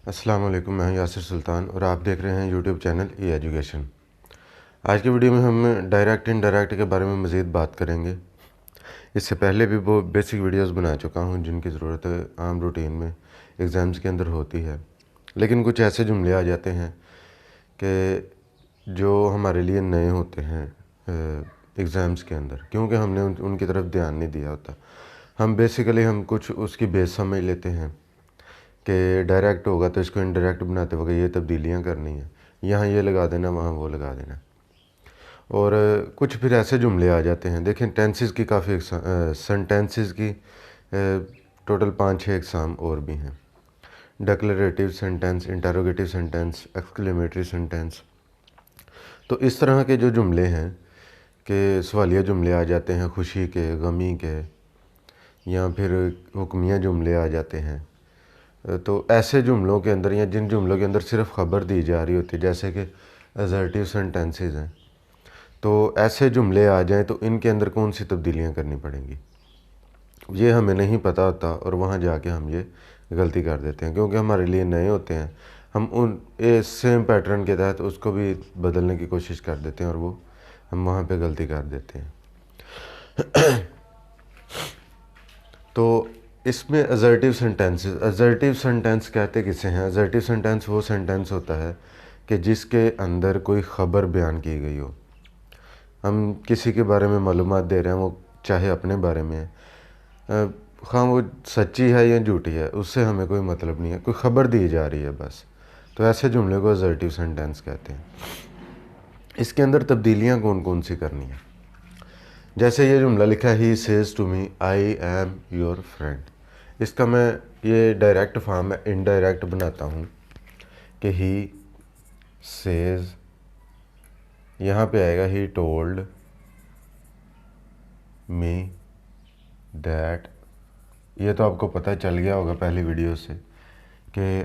अस्सलाम वालेकुम, मैं हूं यासिर सुल्तान और आप देख रहे हैं यूट्यूब चैनल ई एजुकेशन। आज की वीडियो में हम डायरेक्ट इनडायरेक्ट के बारे में मज़ीद बात करेंगे। इससे पहले भी वो बेसिक वीडियोस बना चुका हूं जिनकी ज़रूरत आम रूटीन में एग्ज़ाम्स के अंदर होती है, लेकिन कुछ ऐसे जुमले आ जाते हैं कि जो हमारे लिए नए होते हैं एग्ज़ाम्स के अंदर, क्योंकि हमने उनकी तरफ ध्यान नहीं दिया होता। हम कुछ उसकी बेस समझ लेते हैं कि डायरेक्ट होगा तो इसको इनडायरेक्ट बनाते वक्त ये तब्दीलियां करनी है, यहाँ ये लगा देना, वहाँ वो लगा देना। और कुछ फिर ऐसे जुमले आ जाते हैं। देखें, टेंसेस की काफ़ी सेंटेंसेस की टोटल 5-6 एग्ज़ाम और भी हैं। Declarative sentence, interrogative sentence, exclamatory sentence. तो इस तरह के जो जुमले हैं कि सवालिया जुमले आ जाते हैं, खुशी के, गमी के, या फिर हुक्मिया जुमले आ जाते हैं। तो ऐसे जुमलों के अंदर या जिन जुमलों के अंदर सिर्फ ख़बर दी जा रही होती है, जैसे कि असर्टिव सेंटेंसेस हैं, तो ऐसे जुमले आ जाएं तो इनके अंदर कौन सी तब्दीलियां करनी पड़ेंगी, ये हमें नहीं पता होता और वहाँ जाके हम ये गलती कर देते हैं, क्योंकि हमारे लिए नए होते हैं। हम उन सेम पैटर्न के तहत उसको भी बदलने की कोशिश कर देते हैं और वो हम वहाँ पे गलती कर देते हैं। तो इसमें असर्टिव सेंटेंस कहते किसे हैं? असर्टिव सेंटेंस वो सेंटेंस होता है कि जिसके अंदर कोई ख़बर बयान की गई हो। हम किसी के बारे में मालूमात दे रहे हैं, वो चाहे अपने बारे में है, हाँ वो सच्ची है या झूठी है उससे हमें कोई मतलब नहीं है, कोई ख़बर दी जा रही है बस। तो ऐसे जुमले को असर्टिव सेंटेंस कहते हैं। इसके अंदर तब्दीलियाँ कौन कौन सी करनी है? जैसे ये जुमला लिखा है, he says to me I am your friend. इसका मैं ये डायरेक्ट फॉर्म है, इनडायरेक्ट बनाता हूँ कि ही सेज़, यहाँ पे आएगा ही टोल्ड मी दैट। ये तो आपको पता चल गया होगा पहली वीडियो से कि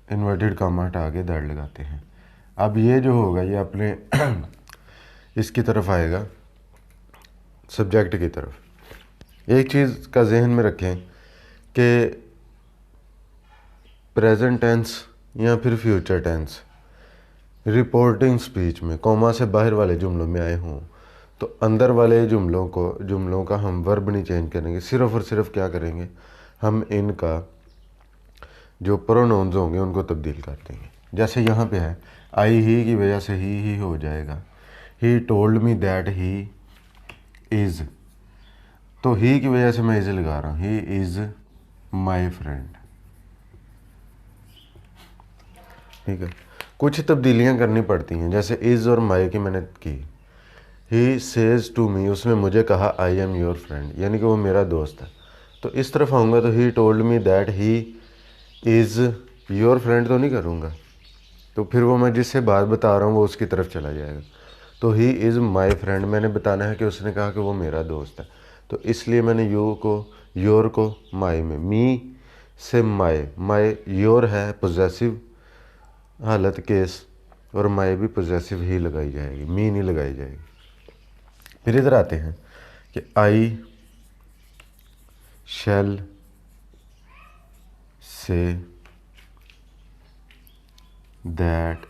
इन्वर्टेड कामा हटा के दैट लगाते हैं। अब ये जो होगा ये अपने इसकी तरफ आएगा, सब्जेक्ट की तरफ। एक चीज़ का जहन में रखें कि प्रेजेंट टेंस या फिर फ्यूचर टेंस रिपोर्टिंग स्पीच में कॉमा से बाहर वाले जुमलों में आए हों तो अंदर वाले जुमलों का हम वर्ब नहीं चेंज करेंगे, सिर्फ़ और सिर्फ क्या करेंगे, हम इनका जो प्रोनाउंस होंगे उनको तब्दील कर देंगे। जैसे यहाँ पे है आई ही की वजह से ही हो जाएगा, he told me that he is, तो ही की वजह से मैं इज़ लगा रहा हूँ, ही इज़ माई फ्रेंड। ठीक है, कुछ तब्दीलियाँ करनी पड़ती हैं, जैसे इज़ और माई की मैंने की। ही सेज़ टू मी, उसमें मुझे कहा आई एम योर फ्रेंड, यानी कि वो मेरा दोस्त है। तो इस तरफ आऊँगा तो he told me that he is your friend तो नहीं करूँगा, तो फिर वो मैं जिससे बात बता रहा हूँ वो उसकी तरफ चला जाएगा। तो ही इज़ माई फ्रेंड मैंने बताना है कि उसने कहा कि वो मेरा दोस्त है, तो इसलिए मैंने योर को माई में, मी से माई योर है पोजेसिव हालत केस, और माई भी पोजेसिव ही लगाई जाएगी, मी नहीं लगाई जाएगी। फिर इधर आते हैं कि आई shall say that,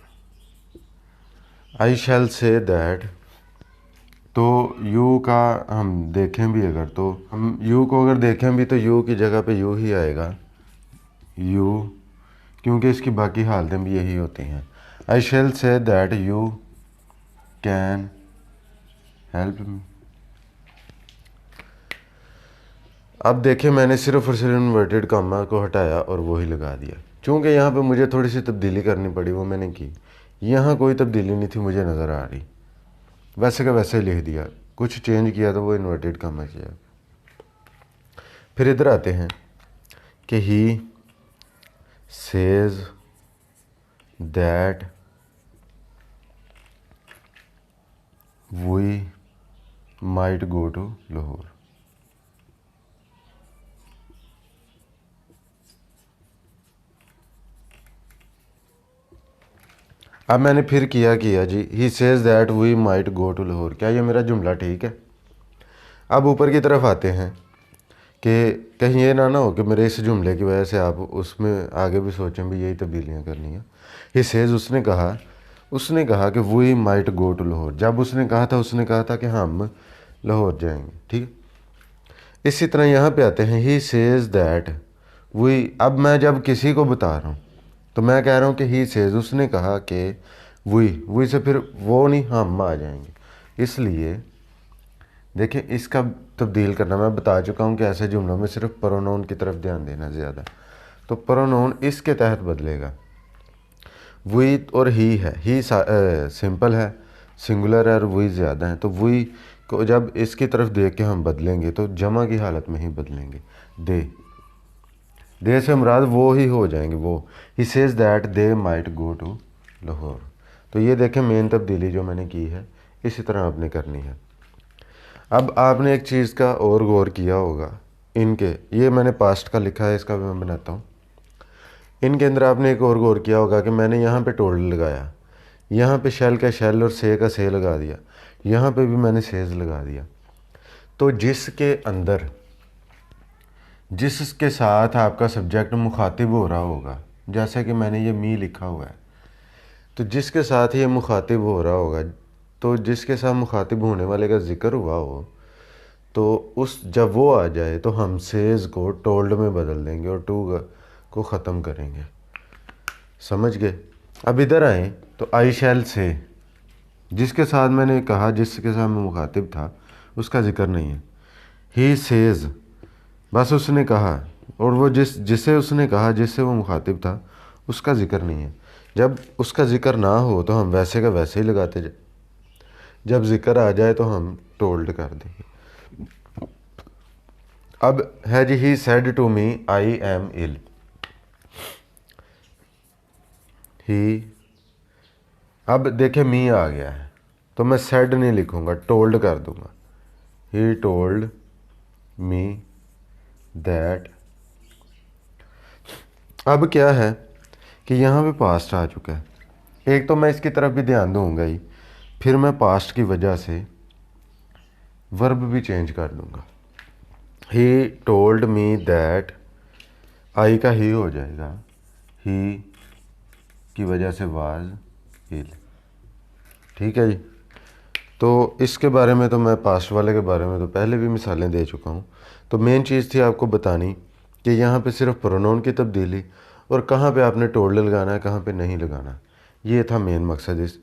I shall say that, तो यू का हम देखें भी अगर, तो हम यू को अगर देखें भी तो यू की जगह पे यू ही आएगा, यू, क्योंकि इसकी बाकी हालतें भी यही होती हैं। I shall say that you can help me. अब देखें, मैंने सिर्फ और सिर्फ इन्वर्टेड कामा को हटाया और वो ही लगा दिया। चूँकि यहाँ पे मुझे थोड़ी सी तब्दीली करनी पड़ी, वो मैंने की। यहाँ कोई तब्दीली नहीं थी मुझे नज़र आ रही, वैसे का वैसे ही लिख दिया, कुछ चेंज किया तो वो इन्वर्टेड कामा किया। फिर इधर आते हैं कि he says that we might go to Lahore. अब मैंने फिर किया जी, he says that we might go to Lahore. क्या ये मेरा जुमला ठीक है? अब ऊपर की तरफ आते हैं कि कहीं ये ना हो कि मेरे इस जुमले की वजह से आप उसमें आगे भी सोचें भी यही तब्दीलियाँ करनी है। ही सेज उसने कहा कि we might go to Lahore. जब उसने कहा था कि हम लाहौर जाएंगे, ठीक है। इसी तरह यहाँ पे आते हैं ही सेज दैट वी। अब मैं जब किसी को बता रहा हूँ तो मैं कह रहा हूँ कि ही सेज उसने कहा कि वी से फिर वो नहीं हम आ जाएंगे। इसलिए देखिए इसका तब्दील करना मैं बता चुका हूँ कि ऐसे जुमलों में सिर्फ प्रोनाउन की तरफ ध्यान देना ज़्यादा। तो प्रोनाउन इसके तहत बदलेगा। वी और ही है, ही सिंपल है, सिंगुलर है और वी ज़्यादा है। तो वी को जब इसकी तरफ देख के हम बदलेंगे तो जमा की हालत में ही बदलेंगे। दे से मुराद वो ही हो जाएंगे वो। He says that they might go to Lahore. तो ये देखें मेन तब्दीली जो मैंने की है इसी तरह आपने करनी है। अब आपने एक चीज़ का और गौर किया होगा, इनके ये मैंने पास्ट का लिखा है, इसका भी मैं बनाता हूँ। इनके अंदर आपने एक और गौर किया होगा कि मैंने यहाँ पे टोल्ड लगाया, यहाँ पे शेल का शेल और से का से लगा दिया, यहाँ पे भी मैंने सेज लगा दिया। तो जिसके साथ आपका सब्जेक्ट मुखातिब हो रहा होगा, जैसा कि मैंने ये मी लिखा हुआ है, तो जिसके साथ ये मुखातिब हो रहा होगा, तो जिसके साथ मुखातिब होने वाले का जिक्र हुआ हो, तो जब वो आ जाए तो हम सेज को टोल्ड में बदल देंगे और टू को ख़त्म करेंगे। समझ गए? अब इधर आए तो आई शैल से, जिसके साथ मैंने कहा, जिसके साथ मैं मुखातिब था उसका जिक्र नहीं है। ही सेज बस उसने कहा, और वो जिसे उसने कहा, जिससे वो मुखातिब था, उसका जिक्र नहीं है। जब उसका जिक्र ना हो तो हम वैसे का वैसे ही लगाते जाए, जब जिक्र आ जाए तो हम टोल्ड कर देंगे। अब है जी he said to me I am ill. He, अब देखे मी आ गया है तो मैं सेड नहीं लिखूंगा, टोल्ड कर दूंगा। He told me that. अब क्या है कि यहाँ पे पास्ट आ चुका है, एक तो मैं इसकी तरफ भी ध्यान दूंगा ही, फिर मैं पास्ट की वजह से वर्ब भी चेंज कर दूंगा। ही टोल्ड मी दैट, आई का ही हो जाएगा, ही की वजह से वाज इल। ठीक है जी। तो इसके बारे में तो मैं पास्ट वाले के बारे में तो पहले भी मिसालें दे चुका हूँ। तो मेन चीज़ थी आपको बतानी कि यहाँ पे सिर्फ प्रोनाउन की तब्दीली और कहाँ पे आपने टोल्ड लगाना है, कहाँ पे नहीं लगाना, ये था मेन मकसद इस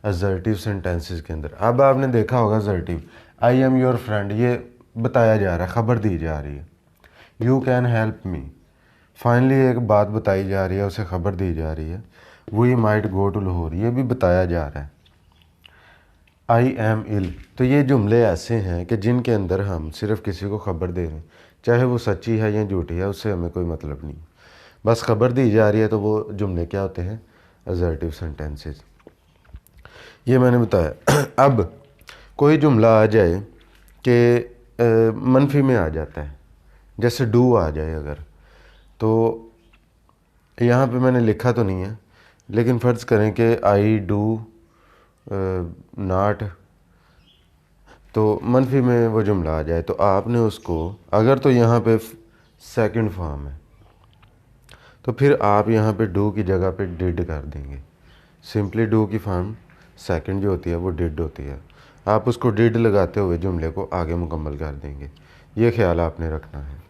असर्टिव सेंटेंसेस के अंदर। अब आपने देखा होगा assertive, I am your friend, ये बताया जा रहा है, ख़बर दी जा रही है। You can help me, finally एक बात बताई जा रही है, उसे ख़बर दी जा रही है। We might go to Lahore, ये भी बताया जा रहा है। आई एम इल, तो ये जुमले ऐसे हैं कि जिनके अंदर हम सिर्फ किसी को ख़बर दे रहे हैं, चाहे वो सच्ची है या झूठी है, उससे हमें कोई मतलब नहीं, बस ख़बर दी जा रही है। तो वो जुमले क्या होते हैं? Assertive sentences. ये मैंने बताया। अब कोई जुमला आ जाए कि मनफी में आ जाता है, जैसे डू आ जाए अगर, तो यहाँ पे मैंने लिखा तो नहीं है, लेकिन फ़र्ज़ करें कि आई डू नॉट, तो मनफी में वो जुमला आ जाए तो आपने उसको, अगर तो यहाँ पे सेकंड फॉर्म है तो फिर आप यहाँ पे डू की जगह पे डिड कर देंगे। सिंपली डू की फॉर्म सेकंड जो होती है वो डिड होती है, आप उसको डिड लगाते हुए जुमले को आगे मुकम्मल कर देंगे। ये ख्याल आपने रखना है।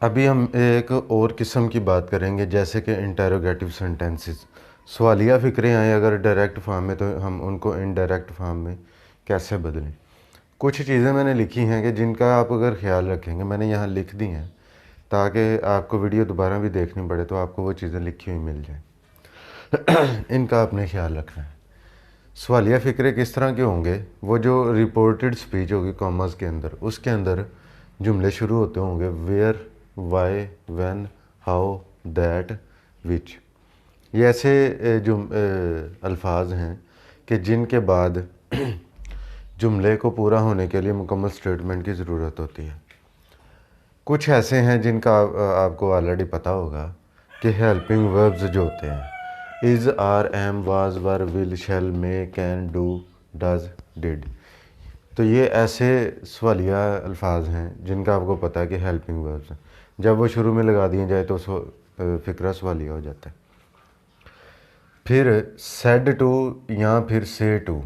अभी हम एक और किस्म की बात करेंगे, जैसे कि इंटेरोगेटिव सेंटेंसेस, सवालिया फ़िक्रें आए अगर डायरेक्ट फॉर्म में, तो हम उनको इनडायरेक्ट फॉर्म में कैसे बदलें। कुछ चीज़ें मैंने लिखी हैं कि जिनका आप अगर ख्याल रखेंगे, मैंने यहाँ लिख दी हैं ताकि आपको वीडियो दोबारा भी देखनी पड़े तो आपको वो चीज़ें लिखी हुई मिल जाए। इनका आपने ख्याल रखना है। सवालिया फ़िक्रे किस तरह के होंगे? वो जो रिपोर्टेड स्पीच होगी कॉमर्स के अंदर, उसके अंदर जुमले शुरू होते होंगे where, why, when, how, that, which. ये ऐसे अल्फाज हैं कि जिनके बाद जुमले को पूरा होने के लिए मुकम्मल स्टेटमेंट की ज़रूरत होती है। कुछ ऐसे हैं जिनका आपको ऑलरेडी पता होगा कि हेल्पिंग वर्ब्स जो होते हैं, is, are, am, was, were, will, shall, may, can, do, does, did. तो ये ऐसे सवालिया अल्फाज हैं जिनका आपको पता है कि हेल्पिंग वर्ब्स हैं। जब वो शुरू में लगा दिए जाए तो फ़िक्रा सवालिया हो जाता है। फिर सेड टू या फिर से टू,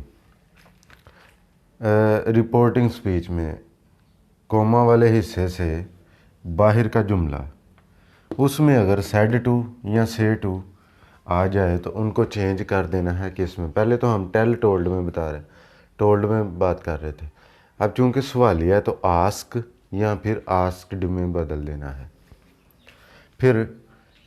रिपोर्टिंग स्पीच में कोमा वाले हिस्से से बाहर का जुमला, उसमें अगर सेड टू या से टू आ जाए तो उनको चेंज कर देना है किस में। पहले तो हम टेल टोल्ड में बता रहे, टोल्ड में बात कर रहे थे। अब चूंकि सवालिया है तो आस्क या फिर आस्क्ड में बदल देना है। फिर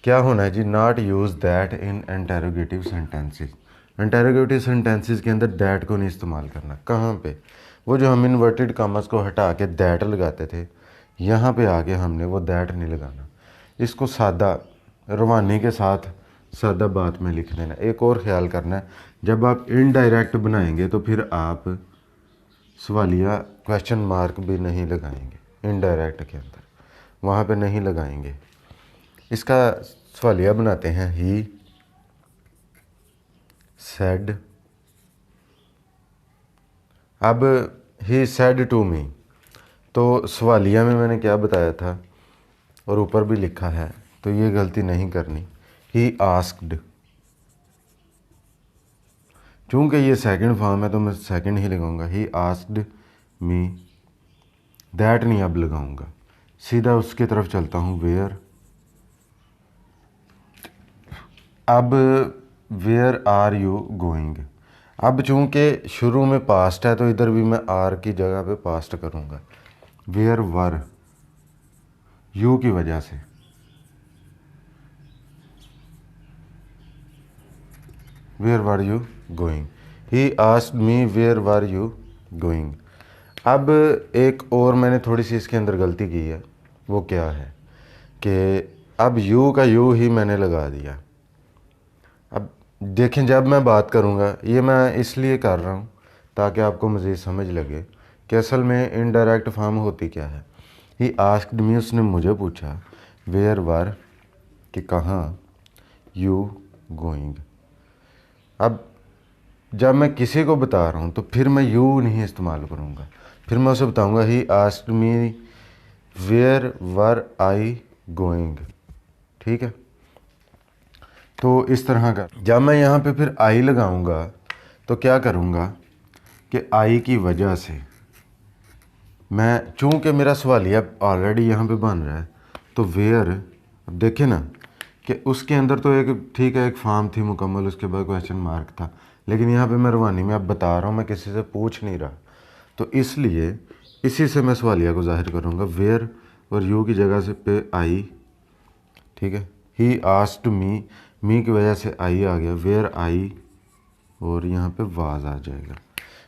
क्या होना है जी, not use that in interrogative sentences. Interrogative sentences के अंदर दैट को नहीं इस्तेमाल करना। कहाँ पे? वो जो हम इन्वर्टेड कॉमर्स को हटा के दैट लगाते थे, यहाँ पे आके हमने वो दैट नहीं लगाना। इसको सादा रवानी के साथ सादा बात में लिख देना। एक और ख्याल करना है, जब आप इनडायरेक्ट बनाएंगे तो फिर आप सवालिया क्वेश्चन मार्क भी नहीं लगाएंगे इनडायरेक्ट के अंदर, वहाँ पे नहीं लगाएंगे। इसका सवालिया बनाते हैं, ही सेड। अब ही सेड टू मी, तो सवालिया में मैंने क्या बताया था और ऊपर भी लिखा है, तो ये गलती नहीं करनी। ही आस्क्ड, चूँकि ये सेकंड फॉर्म है तो मैं सेकंड ही लगाऊंगा। ही आस्क्ड मी, दैट नहीं अब लगाऊंगा, सीधा उसकी तरफ चलता हूँ, वेयर। अब वेयर आर यू गोइंग। अब चूँकि शुरू में पास्ट है तो इधर भी मैं आर की जगह पे पास्ट करूँगा। वेयर वर, यू की वजह से, where were you going. He asked me where were you going. अब एक और मैंने थोड़ी सी इसके अंदर गलती की है, वो क्या है कि अब यू का यू ही मैंने लगा दिया। अब देखें, जब मैं बात करूँगा, ये मैं इसलिए कर रहा हूँ ताकि आपको मज़ीद समझ लगे कि असल में इनडायरेक्ट फॉर्म होती क्या है। ही आस्क्ड मी, उसने मुझे पूछा, वेयर वर, कि कहाँ, यू गोइंग। अब जब मैं किसी को बता रहा हूँ तो फिर मैं यू नहीं इस्तेमाल करूँगा, फिर मैं उसे बताऊँगा he asked me where were I going. ठीक है, तो इस तरह का। जब मैं यहाँ पे फिर आई लगाऊंगा तो क्या करूँगा कि आई की वजह से मैं, चूँकि मेरा सवालिया ऑलरेडी यहाँ पे बन रहा है, तो वेयर, अब देखें ना कि उसके अंदर तो एक ठीक है, एक फॉर्म थी मुकम्मल, उसके बाद क्वेश्चन मार्क था, लेकिन यहाँ पे मैं रवानी में अब बता रहा हूँ, मैं किसी से पूछ नहीं रहा, तो इसलिए इसी से मैं सवालिया को जाहिर करूँगा। वेयर और यू की जगह से पे आई, ठीक है। ही आस्क्ड मी, मी की वजह से आई आ गया, वेयर आई, और यहाँ पे वाज आ जाएगा,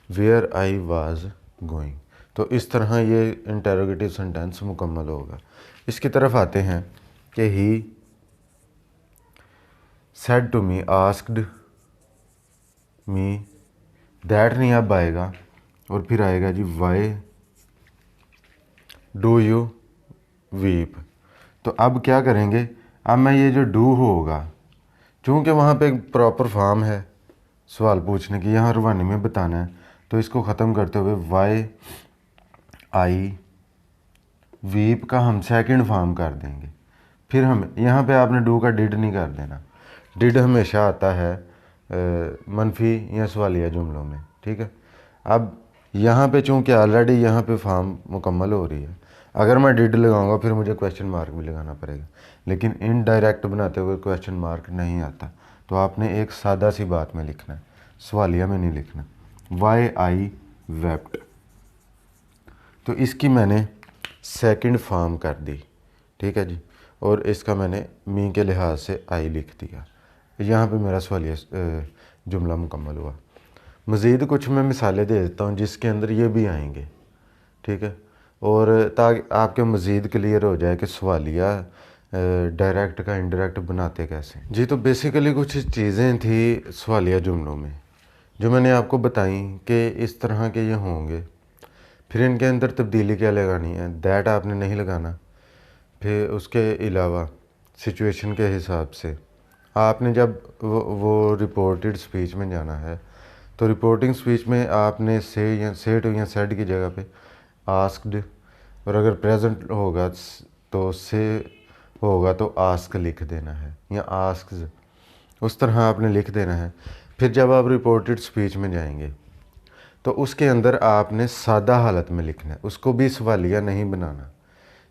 वेयर आई वाज गोइंग। तो इस तरह ये इंटेरोगेटिव सेंटेंस मुकम्मल होगा। इसकी तरफ आते हैं कि he said to me, asked me, that नहीं अब आएगा, और फिर आएगा जी वाई डू यू वीप। तो अब क्या करेंगे, अब मैं ये जो डू होगा, चूँकि वहाँ पे एक प्रॉपर फॉर्म है सवाल पूछने की, यहाँ रवानी में बताना है, तो इसको ख़त्म करते हुए वाई आई वीप का हम सेकंड फॉर्म कर देंगे। फिर हम यहाँ पे आपने डू का डिड नहीं कर देना। डिड हमेशा आता है मनफी या सवालिया जुमलों में, ठीक है। अब यहाँ पे चूँकि ऑलरेडी यहाँ पे फॉर्म मुकम्मल हो रही है, अगर मैं डिड लगाऊंगा फिर मुझे क्वेश्चन मार्क भी लगाना पड़ेगा, लेकिन इनडायरेक्ट बनाते हुए क्वेश्चन मार्क नहीं आता, तो आपने एक सादा सी बात में लिखना है, सवालिया में नहीं लिखना। वाई आई वेप्ट, तो इसकी मैंने सेकंड फॉर्म कर दी, ठीक है जी, और इसका मैंने मी के लिहाज से आई लिख दिया। यहाँ पे मेरा सवालिया जुमला मुकम्मल हुआ। मज़ीद कुछ मैं मिसालें दे देता हूँ जिसके अंदर ये भी आएंगे, ठीक है, और ताकि आपके मज़ीद क्लियर हो जाए कि सवालिया डायरेक्ट का इनडायरेक्ट बनाते कैसे। जी, तो बेसिकली कुछ चीज़ें थी सवालिया जुमलों में जो मैंने आपको बताई कि इस तरह के ये होंगे। फिर इनके अंदर तब्दीली क्या लगानी है, दैट आपने नहीं लगाना। फिर उसके अलावा सिचुएशन के हिसाब से आपने जब वो रिपोर्टेड स्पीच में जाना है तो रिपोर्टिंग स्पीच में आपने से या सेट या सेड की जगह पे आस्क्ड, और अगर प्रेजेंट होगा तो से होगा तो आस्क लिख देना है या आस्क्स, उस तरह आपने लिख देना है। फिर जब आप रिपोर्टेड स्पीच में जाएंगे तो उसके अंदर आपने सादा हालत में लिखना है, उसको भी सवालिया नहीं बनाना।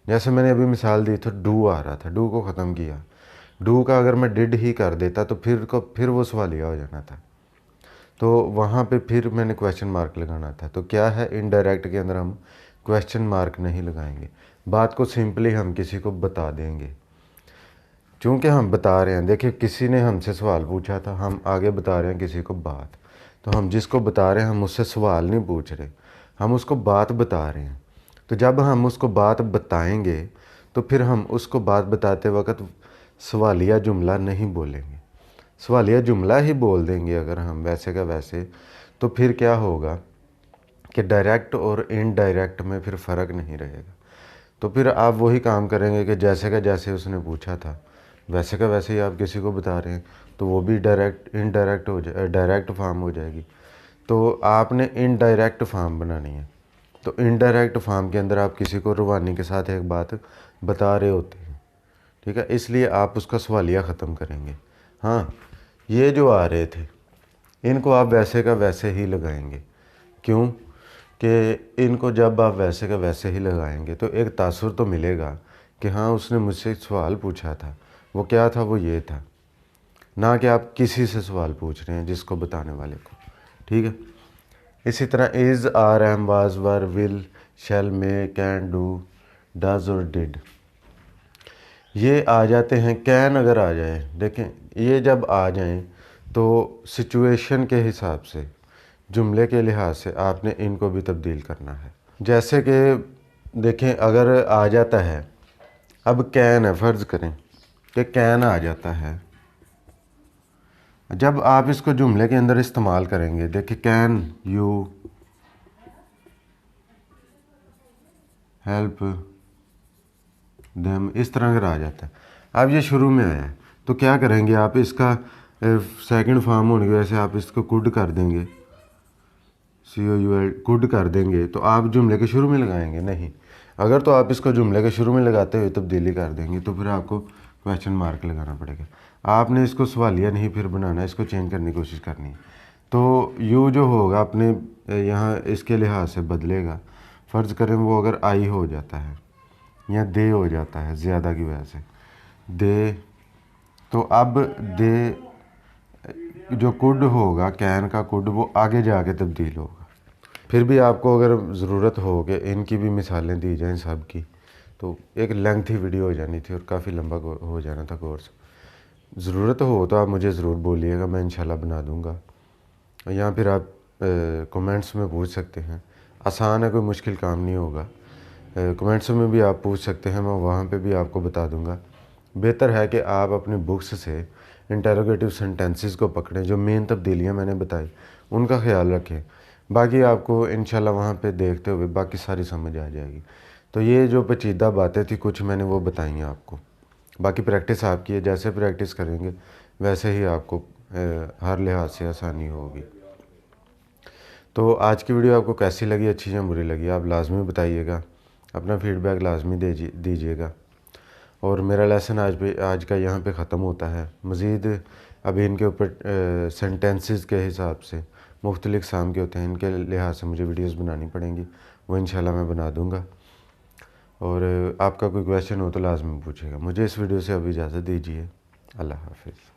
जैसे मैंने अभी मिसाल दी तो डू आ रहा था, डू को ख़त्म किया, डू का अगर मैं डिड ही कर देता तो फिर वो सवालिया हो जाना था, तो वहाँ पे फिर मैंने क्वेश्चन मार्क लगाना था। तो क्या है, इनडायरेक्ट के अंदर हम क्वेश्चन मार्क नहीं लगाएंगे, बात को सिंपली हम किसी को बता देंगे। चूँकि हम बता रहे हैं, देखिए किसी ने हमसे सवाल पूछा था, हम आगे बता रहे हैं किसी को बात, तो हम जिसको बता रहे हैं हम उससे सवाल नहीं पूछ रहे, हम उसको बात बता रहे हैं। तो जब हम उसको बात बताएंगे तो फिर हम उसको बात बताते वक्त सवालिया जुमला नहीं बोलेंगे, सवालिया जुमला ही बोल देंगे अगर हम वैसे का वैसे। तो फिर क्या होगा कि डायरेक्ट और इनडायरेक्ट में फिर फ़र्क नहीं रहेगा। तो फिर आप वही काम करेंगे कि जैसे का जैसे उसने पूछा था वैसे का वैसे ही आप किसी को बता रहे हैं, तो वो भी डायरेक्ट इनडायरेक्ट हो जाए, डायरेक्ट फार्म हो जाएगी। तो आपने इनडायरेक्ट फार्म बनानी है। तो इनडायरेक्ट फार्म के अंदर आप किसी को रवानी के साथ एक बात बता रहे होते हैं, ठीक है, इसलिए आप उसका सवालिया ख़त्म करेंगे। हाँ, ये जो आ रहे थे इनको आप वैसे का वैसे ही लगाएंगे। क्यों कि इनको जब आप वैसे का वैसे ही लगाएंगे तो एक तासुर तो मिलेगा कि हाँ उसने मुझसे एक सवाल पूछा था, वो क्या था, वो ये था, ना कि आप किसी से सवाल पूछ रहे हैं जिसको बताने वाले को, ठीक है। इसी तरह is, are, am, was, were, will, shall, may, can, do, does और डिड, ये आ जाते हैं। कैन अगर आ जाए, देखें ये जब आ जाएं तो सिचुएशन के हिसाब से, जुमले के लिहाज से आपने इनको भी तब्दील करना है। जैसे कि देखें अगर आ जाता है, अब कैन है, फ़र्ज़ करें कि कैन आ जाता है, जब आप इसको जुमले के अंदर इस्तेमाल करेंगे, देखिए कैन यू हेल्प देम, इस तरह अगर आ जाता है। अब ये शुरू में आया है तो क्या करेंगे आप, इसका सेकंड फॉर्म होने की वजह से आप इसको कुड कर देंगे, COUL कुड कर देंगे, तो आप जुमले के शुरू में लगाएंगे नहीं। अगर तो आप इसको जुमले के शुरू में लगाते हुए तब्दीली कर देंगे तो फिर आपको क्वेश्चन मार्क लगाना पड़ेगा। आपने इसको सवालिया नहीं फिर बनाना, इसको चेंज करने की कोशिश करनी है। तो यू जो होगा अपने यहाँ इसके लिहाज से बदलेगा। फ़र्ज़ करें वो अगर आई हो जाता है या दे हो जाता है ज़्यादा की वजह से, दे, तो अब दे जो कुड होगा, कैन का कुड, वो आगे जाके तब्दील होगा। फिर भी आपको अगर ज़रूरत हो कि इनकी भी मिसालें दी जाएं सब की, तो एक लेंथी वीडियो हो जानी थी और काफ़ी लंबा हो जाना था कोर्स। ज़रूरत हो तो आप मुझे ज़रूर बोलिएगा, मैं इंशाल्लाह बना दूँगा, या फिर आप कमेंट्स में पूछ सकते हैं। आसान है, कोई मुश्किल काम नहीं होगा। कमेंट्स में भी आप पूछ सकते हैं, मैं वहाँ पे भी आपको बता दूँगा। बेहतर है कि आप अपनी बुक्स से इंटरोगेटिव सेंटेंसेस को पकड़ें, जो मेन तब्दीलियाँ मैंने बताई उनका ख्याल रखें, बाकी आपको इंशाल्लाह वहाँ पे देखते हुए बाकी सारी समझ आ जाएगी। तो ये जो पेचीदा बातें थी कुछ मैंने वो बताई हैं आपको, बाकी प्रैक्टिस आपकी है, जैसे प्रैक्टिस करेंगे वैसे ही आपको हर लिहाज से आसानी होगी। तो आज की वीडियो आपको कैसी लगी, अच्छी या बुरी लगी, आप लाजमी बताइएगा, अपना फीडबैक लाजमी दीजिएगा। और मेरा लेसन आज का यहाँ पे ख़त्म होता है। मज़ीद अभी इनके ऊपर सेंटेंसेस के हिसाब से मुख्तलिफ साम के होते हैं, इनके लिहाज से मुझे वीडियोस बनानी पड़ेंगी, वो इंशाल्लाह मैं बना दूँगा। और आपका कोई क्वेश्चन हो तो लाजमी पूछेगा। मुझे इस वीडियो से अभी इजाज़त दीजिए। अल्लाह हाफ़िज़।